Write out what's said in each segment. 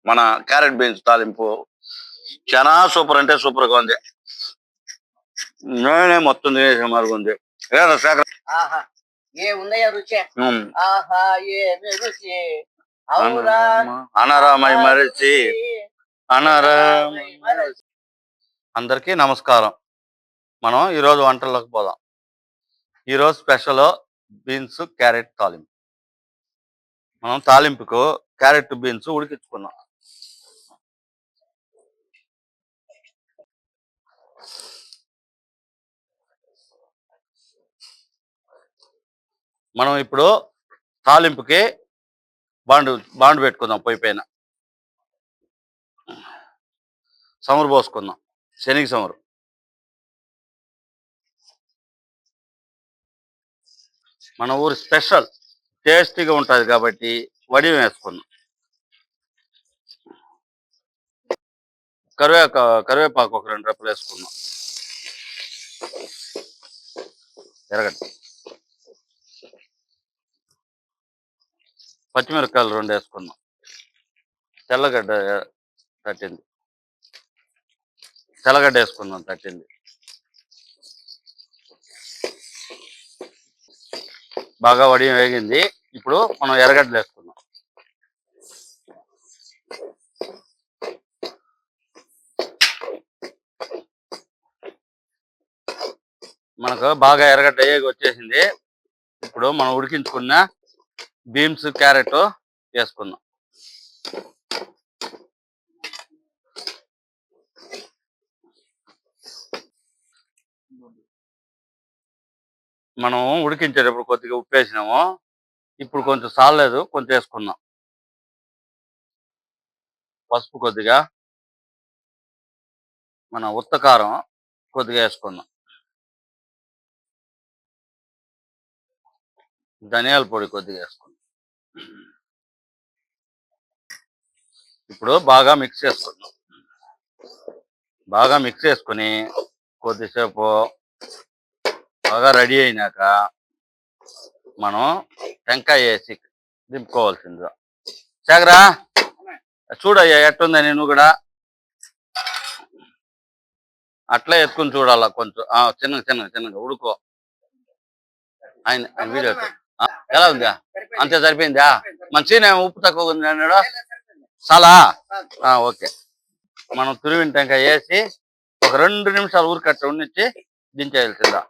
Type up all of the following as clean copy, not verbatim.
మన carrot beans తాలింపు చాలా సూపర్ అంటే సూపర్ గా ఉంది. నేనే మొత్తం తినేసే మరుగుంది. ఏదో శేఖర్ ఆహా ఏ ఉందయ్యా రుచి ఆహా ఏమి రుచి ఔరా అనారామై మరిచి అనారామై మరచి. అందరికీ నమస్కారం. మనం ఈరోజు వంటల్లోకి పోదాం. ఈరోజు స్పెషల్ బీన్స్ క్యారెట్ తాలింపు. మనం తాలింపుకు క్యారెట్ బీన్స్ ఉడికించుకున్నాం. మనం ఇప్పుడు తాలింపుకి బాండు పెట్టుకుందాం. పొయ్యి పైన సమరు పోసుకుందాం. శనగ సమరు. మన ఊరి స్పెషల్ టేస్టీగా ఉంటుంది కాబట్టి వడియం వేసుకుందాం. కరివేపాకు ఒక 2 రెప్పలు వేసుకుందాం. ఎరగడ్డ, పచ్చిమిరపకాయలు 2 వేసుకుందాం. తెల్లగడ్డ తట్టింది, తెల్లగడ్డ వేసుకుందాం తట్టింది. బాగా వడియం వేగింది. ఇప్పుడు మనం ఎర్రగడ్డలు వేసుకుందాం. మనకు బాగా ఎర్రగడ్డ వేగి వచ్చేసింది. ఇప్పుడు మనం ఉడికించుకున్న బీన్స్ క్యారెట్ వేసుకుందాం. మనం ఉడికించేటప్పుడు కొద్దిగా ఉప్పు వేసినాము. ఇప్పుడు కొంచెం సాలేదు, కొంచెం వేసుకుందాం. పసుపు కొద్దిగా, మన ఉత్తకారం కొద్దిగా వేసుకుందాం. ధనియాల పొడి కొద్దిగా వేసుకుందాం. ఇప్పుడు బాగా మిక్స్ చేసుకుందాం. బాగా మిక్స్ చేసుకుని కొద్దిసేపు బాగా రెడీ అయినాక మనం టెంకాయ వేసి దింపుకోవాల్సిందిగా. శేఖరా చూడయ్యా ఎట్టుందని నువ్వు కూడా అట్లా ఎత్తుకుని చూడాలా. కొంచెం చిన్నగా ఉడుకో. ఆయన వీడియో ఎలా ఉందా? అంతే సరిపోయిందా? మన సీన్ ఉప్పు తక్కువ ఉంది అన్నాడు. చాలా ఓకే. మనం తురిమిన టెంకాయ వేసి ఒక 2 నిమిషాలు ఊరికట్ట ఉండిచ్చి దించేయాల్సిందా.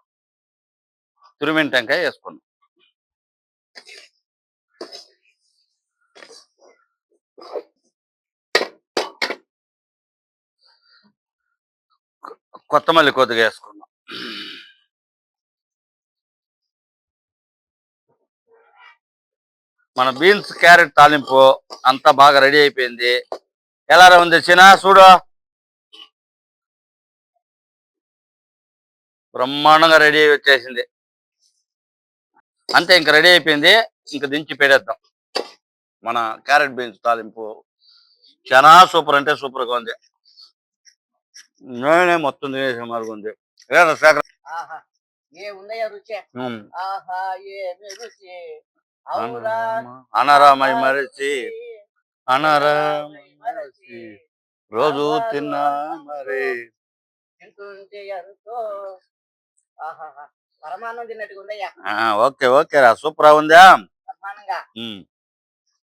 తురిమిన టెంకాయ వేసుకున్నాం. కొత్తమల్లి కొద్దిగా వేసుకున్నాం. మన బీన్స్ క్యారెట్ తాలింపు అంతా బాగా రెడీ అయిపోయింది. ఎలా ఉంది చిన్న చూడు, బ్రహ్మాండంగా రెడీ అయి వచ్చేసింది. అంతే, ఇంక రెడీ అయిపోయింది. ఇంక దించి పెడేద్దాం. మన క్యారెట్ బీన్స్ తాలింపు చాలా సూపర్ అంటే సూపర్ గా ఉంది. నేనే మొత్తం తినేసే మరుగుంది. ఏదో శేఖర్ ఆహా ఏ ఉందయ్యా రుచి ఆహా ఏమి రుచి ఔరా అనారామై మరిచి అనారామై మరిచి రోజు తిన్నా మరి తింటుంటే ఎంతో ఆహా పరమాన్నం తిన్నట్టుగా ఉందయ్యా. ఓకే రా, సూపర్ ఉందా? బ్రహ్మాండంగా.